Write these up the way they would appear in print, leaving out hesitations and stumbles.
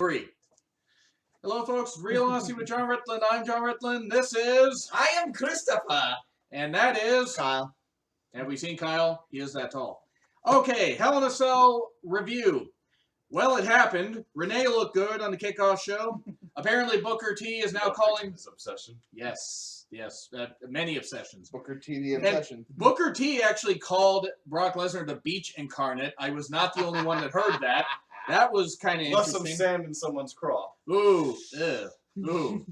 free. Hello, folks. Real Honesty with John Ritland. I'm John Ritland. This is... I am Christopher. And that is... Kyle. Have we seen Kyle? He is that tall. Okay, Hell in a Cell review. Well, it happened. Renee looked good on the kickoff show. Apparently, Booker T is now calling... His obsession. Yes, many obsessions. Booker T, the obsession. And Booker T actually called Brock Lesnar the beach incarnate. I was not the only one that heard that. That was kind of Left interesting. some sand in someone's craw. Ooh, ooh.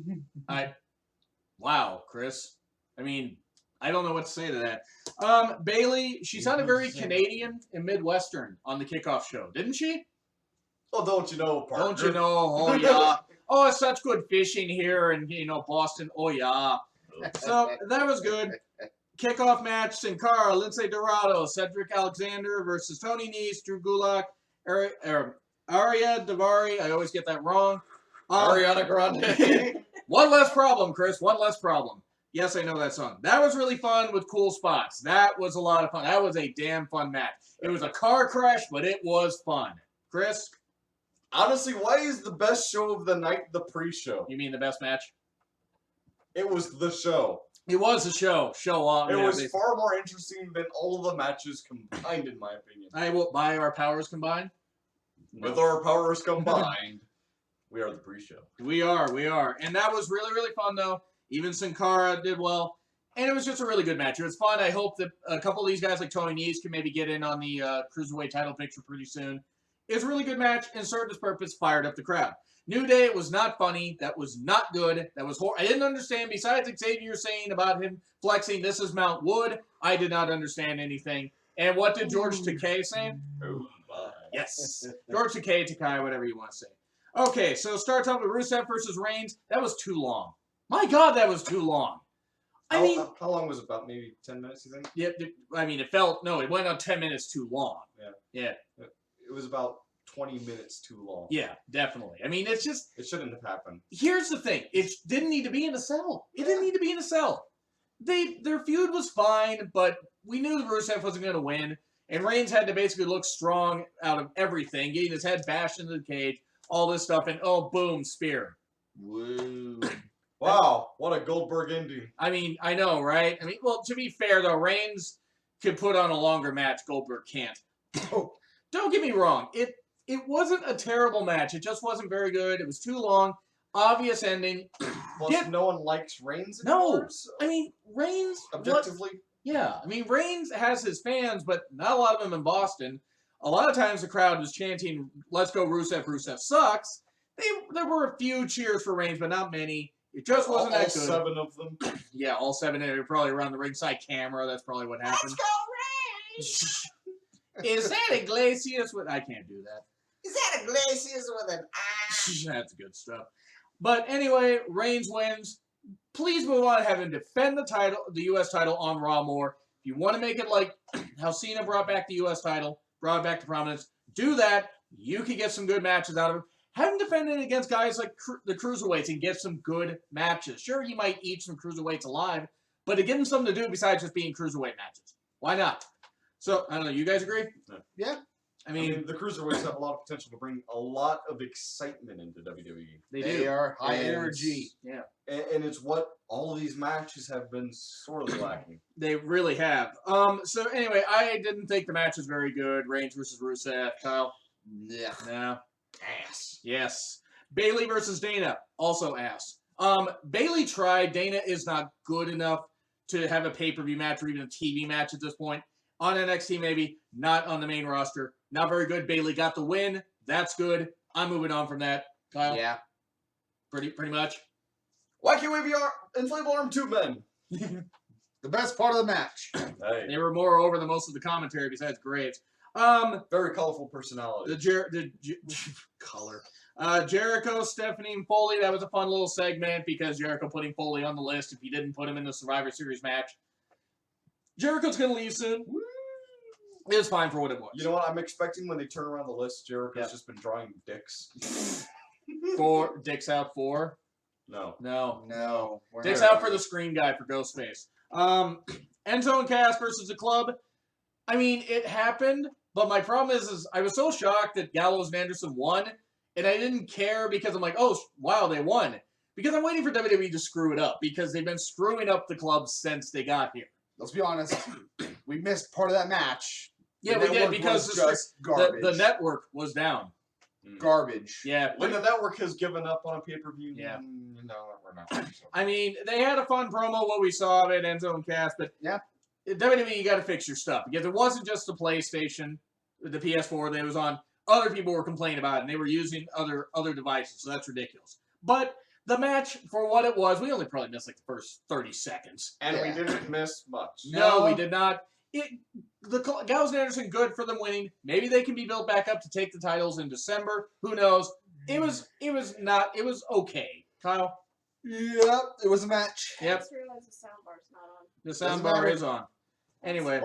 Wow, Chris. I mean, I don't know what to say to that. Bailey, she sounded very Canadian and Midwestern on the kickoff show, didn't she? Oh, don't you know, partner? Don't you know? Oh, yeah. Oh, it's such good fishing here in, Boston. Oh, yeah. So, that was good. Kickoff match, Sin Cara, Lindsay Dorado, Cedric Alexander versus Tony Nese, Drew Gulak, Arya Davari. I always get that wrong. Ariana Grande. One less problem, Chris. One less problem. Yes, I know that song. That was really fun with cool spots. That was a lot of fun. That was a damn fun match. It was a car crash, but it was fun. Chris? Honestly, why is the best show of the night the pre-show? You mean the best match? It was the show. It was a show. Show off. It was far more interesting than all of the matches combined, in my opinion. I will buy our powers combined. With our powers combined, we are the pre-show. We are. And that was really, really fun, though. Even Sin Cara did well. And it was just a really good match. It was fun. I hope that a couple of these guys like Tony Nese can maybe get in on the Cruiserweight title picture pretty soon. It was a really good match and served its purpose, fired up the crowd. New Day, it was not funny. That was not good. That was horrible. I didn't understand, besides Xavier saying about him flexing, this is Mount Wood, I did not understand anything. And what did George Takei say? Oh, my. Yes. George Takai, whatever you want to say. Okay, so starts off with Rusev versus Reigns. That was too long. My God, that was too long. How long was it? About maybe 10 minutes, you think? Yeah, it went on 10 minutes too long. Yeah. It was about 20 minutes too long. Yeah, definitely. I mean, it's just... It shouldn't have happened. Here's the thing. It didn't need to be in a cell. It didn't need to be in a cell. Their feud was fine, but we knew Rusev wasn't going to win, and Reigns had to basically look strong out of everything, getting his head bashed into the cage, all this stuff, and boom, spear. Woo. Wow, what a Goldberg ending. I mean, I know, right? I mean, well, to be fair, though, Reigns could put on a longer match. Goldberg can't. Don't get me wrong. It wasn't a terrible match. It just wasn't very good. It was too long. Obvious ending. Plus, no one likes Reigns anymore. No. I mean, Reigns... Objectively? Yeah. I mean, Reigns has his fans, but not a lot of them in Boston. A lot of times the crowd was chanting, let's go Rusev, Rusev sucks. There were a few cheers for Reigns, but not many. It just wasn't that good. All 7 of them? Yeah, all 7. They were probably around the ringside camera. That's probably what happened. Let's go, Reigns! Is that Iglesias with... I can't do that. Is that Iglesias with an I? That's good stuff. But anyway, Reigns wins. Please move on and have him defend the U.S. title on Raw more. If you want to make it like how Cena brought back the U.S. title, brought it back to prominence, do that. You can get some good matches out of him. Have him defend it against guys like the Cruiserweights and get some good matches. Sure, he might eat some Cruiserweights alive, but to give him something to do besides just being Cruiserweight matches. Why not? So, I don't know. You guys agree? Yeah. I mean, the Cruiserweights have a lot of potential to bring a lot of excitement into WWE. They are high And energy. Yeah. And it's what all of these matches have been sort of lacking. They really have. So anyway, I didn't think the match was very good. Reigns versus Rusev. Kyle? Yeah. No. Ass. Yes. Bailey versus Dana. Also ass. Bailey tried. Dana is not good enough to have a pay-per-view match or even a TV match at this point. On NXT, maybe. Not on the main roster. Not very good. Bailey got the win. That's good. I'm moving on from that. Kyle? Yeah. Pretty much. Wacky Wavy Inflatable Arm Tube Men. The best part of the match. Hey. They were more over than most of the commentary besides Graves. Very colorful personality. Color. Jericho, Stephanie, and Foley. That was a fun little segment because Jericho putting Foley on the list if he didn't put him in the Survivor Series match. Jericho's going to leave soon. It was fine for what it was. You know what? I'm expecting when they turn around the list, Jericho's just been drawing dicks. 4 dicks out 4. No. Dicks out for the screen guy for Ghostface. Enzo and Cass versus the Club. I mean, it happened, but my problem is I was so shocked that Gallows and Anderson won, And I didn't care because I'm like, oh, wow, they won. Because I'm waiting for WWE to screw it up because they've been screwing up the club since they got here. Let's be honest. We missed part of that match. Yeah, we did because the network was down. Garbage. Yeah. When the network has given up on a pay-per-view, Yeah. No, we're not. I mean, they had a fun promo, what we saw of it, Enzo and Cass, but WWE, you got to fix your stuff because it wasn't just the PlayStation, the PS4 that it was on. Other people were complaining about it, and they were using other devices, so that's ridiculous. But the match, for what it was, we only probably missed like the first 30 seconds. And we didn't miss much. No, we did not. The Gallows and Anderson, good for them winning. Maybe they can be built back up to take the titles in December. Who knows? It was okay. Kyle? Yep, it was a match. Yep. I just realized the soundbar's not on. The soundbar is on. Anyway.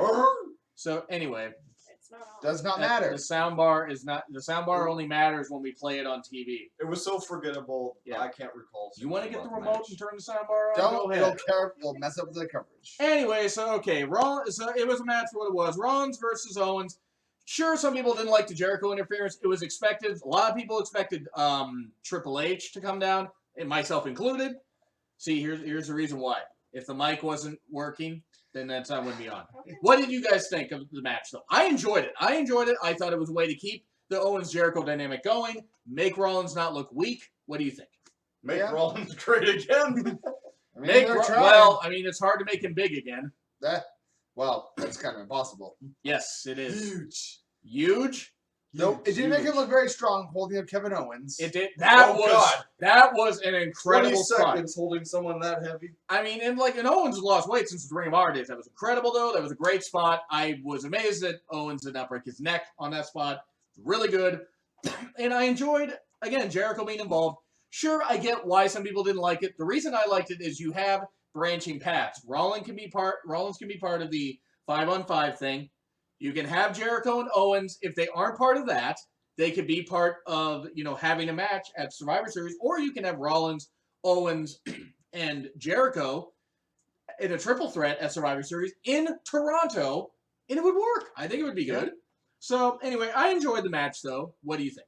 Anyway. It's not on. Does not matter. The soundbar is not. The soundbar only matters when we play it on TV. It was so forgettable. Yeah. I can't recall. You want to get the remote and turn the soundbar on? Don't. Go ahead. It'll mess up the coverage. Anyway, so it was a match for what it was. Rollins versus Owens. Sure, some people didn't like the Jericho interference. It was expected. A lot of people expected Triple H to come down, and myself included. See, here's the reason why. If the mic wasn't working, then that time wouldn't be on. What did you guys think of the match, though? I enjoyed it. I thought it was a way to keep the Owens-Jericho dynamic going, make Rollins not look weak. What do you think? Make Rollins great again. It's hard to make him big again. That's kind of impossible. Yes, it is. Huge? Nope. It did make him look very strong holding up Kevin Owens. It did. That was an incredible 20 spot. seconds holding someone that heavy. I mean, and Owens has lost weight since the Ring of Honor days. That was incredible, though. That was a great spot. I was amazed that Owens did not break his neck on that spot. Really good. And I enjoyed, again, Jericho being involved. Sure, I get why some people didn't like it. The reason I liked it is you have branching paths. Rollins can be part of the 5-on-5 thing. You can have Jericho and Owens. If they aren't part of that, they could be part of, having a match at Survivor Series. Or you can have Rollins, Owens, and Jericho in a triple threat at Survivor Series in Toronto, and it would work. I think it would be good. So, anyway, I enjoyed the match, though. What do you think?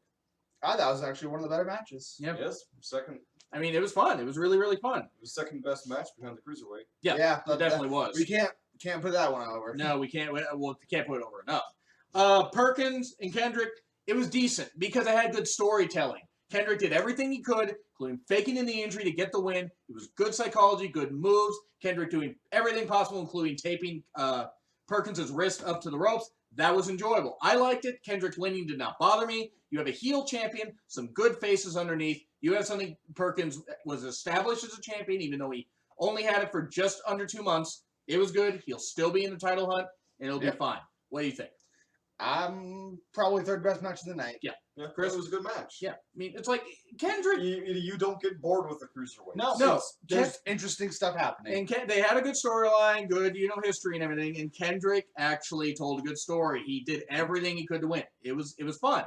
I thought it was actually one of the better matches. Yep. Yes, second. I mean, it was fun. It was really, really fun. It was second best match behind the Cruiserweight. Yeah, it definitely was. We can't put that one over. No, we can't. Well, can't put it over enough. Perkins and Kendrick, it was decent because I had good storytelling. Kendrick did everything he could, including faking in the injury to get the win. It was good psychology, good moves. Kendrick doing everything possible, including taping Perkins' wrist up to the ropes. That was enjoyable. I liked it. Kendrick winning did not bother me. You have a heel champion, some good faces underneath. You have something. Perkins was established as a champion, even though he only had it for just under 2 months. It was good. He'll still be in the title hunt, and it'll be fine. What do you think? Probably third best match of the night. Yeah. Chris, it was a good match. Yeah. I mean, it's like Kendrick. You don't get bored with the Cruiserweight. No. There's interesting stuff happening. And they had a good storyline, good, history and everything. And Kendrick actually told a good story. He did everything he could to win. It was fun,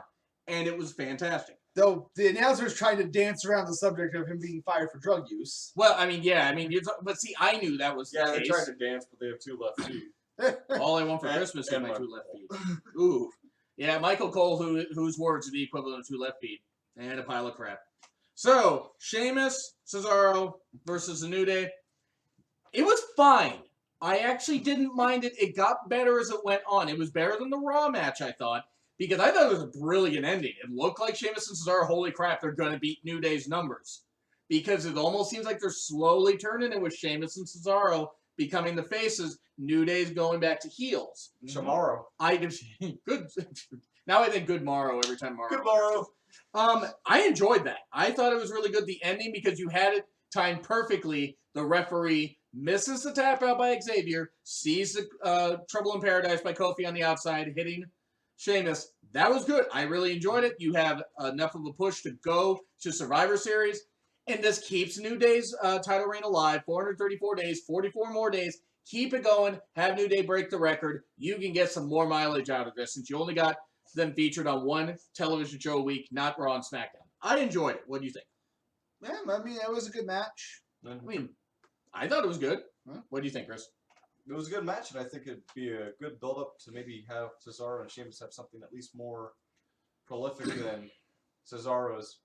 and it was fantastic. Though the announcers tried to dance around the subject of him being fired for drug use. Well, but see, I knew that was the they case. tried to dance, but they have 2 left feet. All I want for Christmas is my 2 left feet. Ooh. Yeah, Michael Cole, whose words are the equivalent of 2 left feet. And a pile of crap. So, Sheamus, Cesaro versus the New Day. It was fine. I actually didn't mind it. It got better as it went on. It was better than the Raw match, I thought. Because I thought it was a brilliant ending. It looked like Sheamus and Cesaro, holy crap, they're going to beat New Day's numbers. Because it almost seems like they're slowly turning it with Sheamus and Cesaro becoming the faces. New Day's going back to heels. Tomorrow. Good. Now I think good morrow every time Morrow. Good morrow. I enjoyed that. I thought it was really good, the ending, because you had it timed perfectly. The referee misses the tap out by Xavier, sees the Trouble in Paradise by Kofi on the outside, hitting Sheamus. That was good. I really enjoyed it. You have enough of a push to go to Survivor Series, and this keeps New Day's title reign alive. 434 days, 44 more days. Keep it going. Have New Day break the record. You can get some more mileage out of this since you only got them featured on one television show a week, not Raw and SmackDown. I enjoyed it. What do you think? Yeah, I mean, it was a good match. I thought it was good. What do you think, Chris? It was a good match, and I think it'd be a good build-up to maybe have Cesaro and Sheamus have something at least more prolific than Cesaro's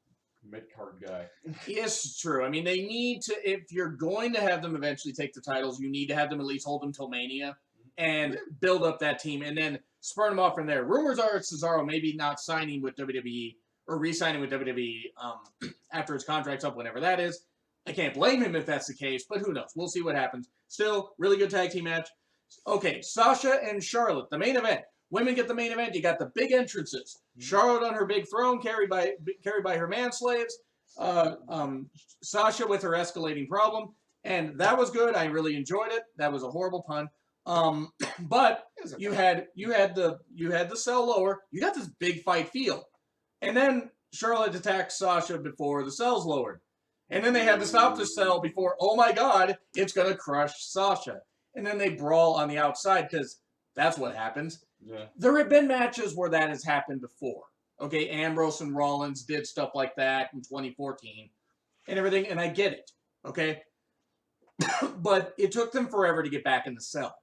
mid-card guy. Yes, it's true. I mean, they need to, if you're going to have them eventually take the titles, you need to have them at least hold them till Mania and build up that team and then spurn them off from there. Rumors are Cesaro maybe not signing with WWE or re-signing with WWE after his contract's up, whenever that is. I can't blame him if that's the case, but who knows? We'll see what happens. Still, really good tag team match. Okay, Sasha and Charlotte, the main event. Women get the main event. You got the big entrances. Charlotte on her big throne, carried by her manslaves. Sasha with her escalating problem, and that was good. I really enjoyed it. That was a horrible pun. But you had the cell lower. You got this big fight feel, and then Charlotte attacks Sasha before the cell's lowered, and then they had to stop the cell before. Oh my God, it's gonna crush Sasha, and then they brawl on the outside because that's what happens. Yeah. There have been matches where that has happened before. Okay, Ambrose and Rollins did stuff like that in 2014 and everything, and I get it. Okay, but it took them forever to get back in the cell.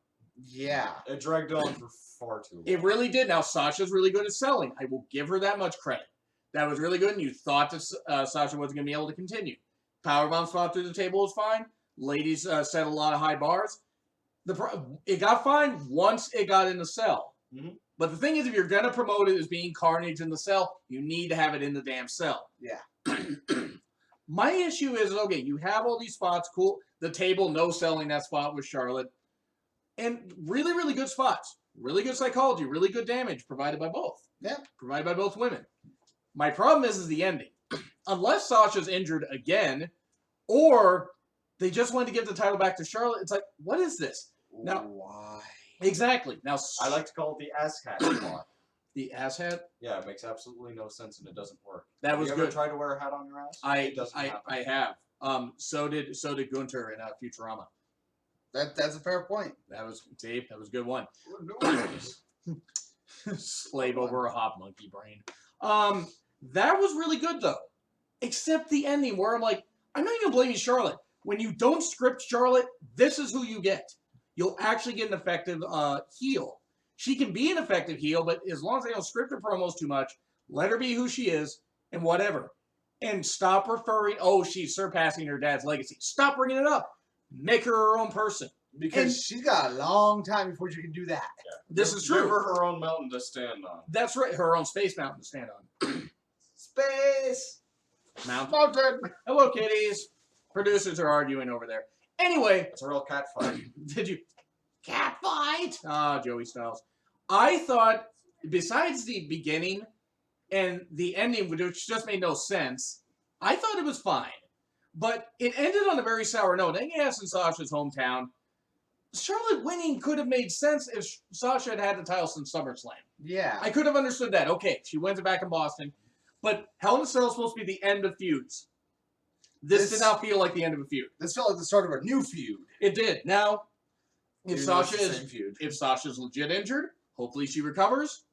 Yeah. It dragged on for far too long. It really did. Now, Sasha's really good at selling. I will give her that much credit. That was really good, and you thought that Sasha wasn't going to be able to continue. Powerbomb spot through the table was fine. Ladies set a lot of high bars. It got fine once it got in the cell. Mm-hmm. But the thing is, if you're going to promote it as being Carnage in the cell, you need to have it in the damn cell. Yeah. My issue is, okay, you have all these spots, cool. The table, no selling that spot with Charlotte. And really, really good spots. Really good psychology. Really good damage provided by both. Yeah. Provided by both women. My problem is the ending. Unless Sasha's injured again, or they just wanted to give the title back to Charlotte, it's like, what is this? Now, why? Exactly. Now, I like to call it the ass hat spot. the ass hat. Yeah, it makes absolutely no sense and it doesn't work. That was you ever good. tried to wear a hat on your ass? I It doesn't happen. have. So did Gunter in Futurama. That's a fair point. That was Dave. That was a good one. We're doing this. Slave over a hop monkey brain. That was really good though, except the ending where I'm like, I'm not even blaming Charlotte. When you don't script Charlotte, this is who you get. You'll actually get an effective heel. She can be an effective heel, but as long as they don't script her promos too much, let her be who she is and whatever. And stop referring, oh, she's surpassing her dad's legacy. Stop bringing it up. Make her her own person. Because she's got a long time before she can do that. Yeah. This is true. Give her her own mountain to stand on. That's right. Her own space mountain to stand on. Space Mountain. Hello, kitties. Producers are arguing over there. Anyway, It's a real cat fight. did you cat fight? Ah, Joey Styles. I thought, besides the beginning and the ending, which just made no sense, I thought it was fine. But it ended on a very sour note. And yes, in Sasha's hometown, Charlotte winning could have made sense if Sasha had had the title since SummerSlam. Yeah. I could have understood that. Okay, she wins it back in Boston. But Hell in a Cell is supposed to be the end of feuds. This did not feel like the end of a feud. This felt like the start of a new feud. It did. Now, if Even though it's Sasha the same feud. if Sasha's legit injured, hopefully she recovers.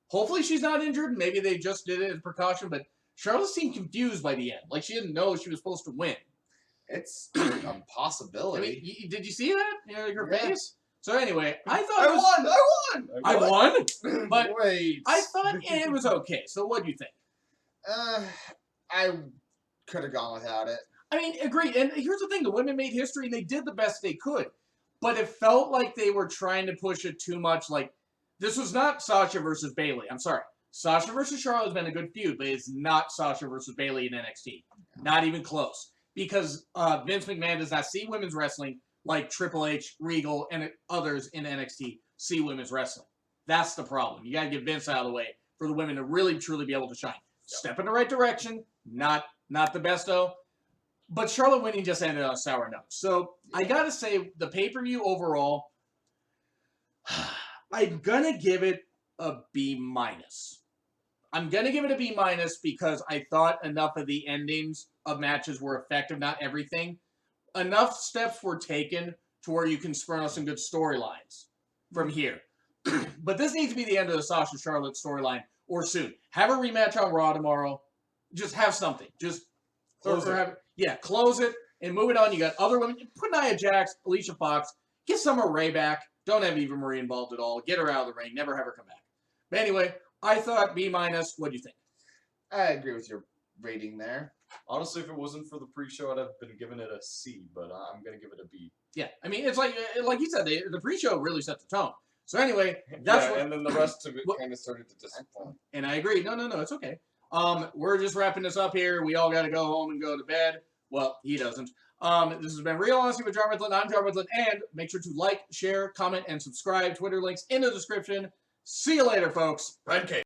Hopefully she's not injured. Maybe they just did it as precaution. But Charlotte seemed confused by the end. Like she didn't know she was supposed to win. It's a I possibility. mean, did you see that? You know, like her Yeah. face? So anyway, I thought I it was, won! I won? But Wait. I thought it was okay. So what do you think? I could have gone without it. I mean, agreed. And here's the thing. The women made history, and they did the best they could. But it felt like they were trying to push it too much. Like, this was not Sasha versus Bayley. I'm sorry. Sasha versus Charlotte has been a good feud, but it's not Sasha versus Bayley in NXT. Not even close. Because Vince McMahon does not see women's wrestling like Triple H, Regal, and others in NXT see women's wrestling. That's the problem. You got to get Vince out of the way for the women to really, truly be able to shine. Step in the right direction. Not the best, though. But Charlotte winning just ended on a sour note. So I got to say, the pay-per-view overall, I'm going to give it a B-. I'm going to give it a B- because I thought enough of the endings of matches were effective, not everything. Enough steps were taken to where you can spurn out some good storylines from here. But this needs to be the end of the Sasha Charlotte storyline or soon. Have a rematch on Raw tomorrow. Just have something. Just Close it. close it and move it on. You got other women. Put Nia Jax, Alicia Fox. Get Summer Rae back. Don't have Eva Marie involved at all. Get her out of the ring. Never have her come back. But anyway, I thought B-. What do you think? I agree with your rating there. Honestly, if it wasn't for the pre-show, I'd have been giving it a C, but I'm gonna give it a B. Yeah, I mean, it's like you said, the pre-show really set the tone. So anyway, that's what. and then the rest of it what- kind of started to disappoint. And I agree. No, it's okay. We're just wrapping this up here. We all got to go home and go to bed. Well, he doesn't. This has been Real Honesty with John Redland. I'm John Redland, and make sure to like, share, comment, and subscribe. Twitter links in the description. See you later, folks. Red Cake.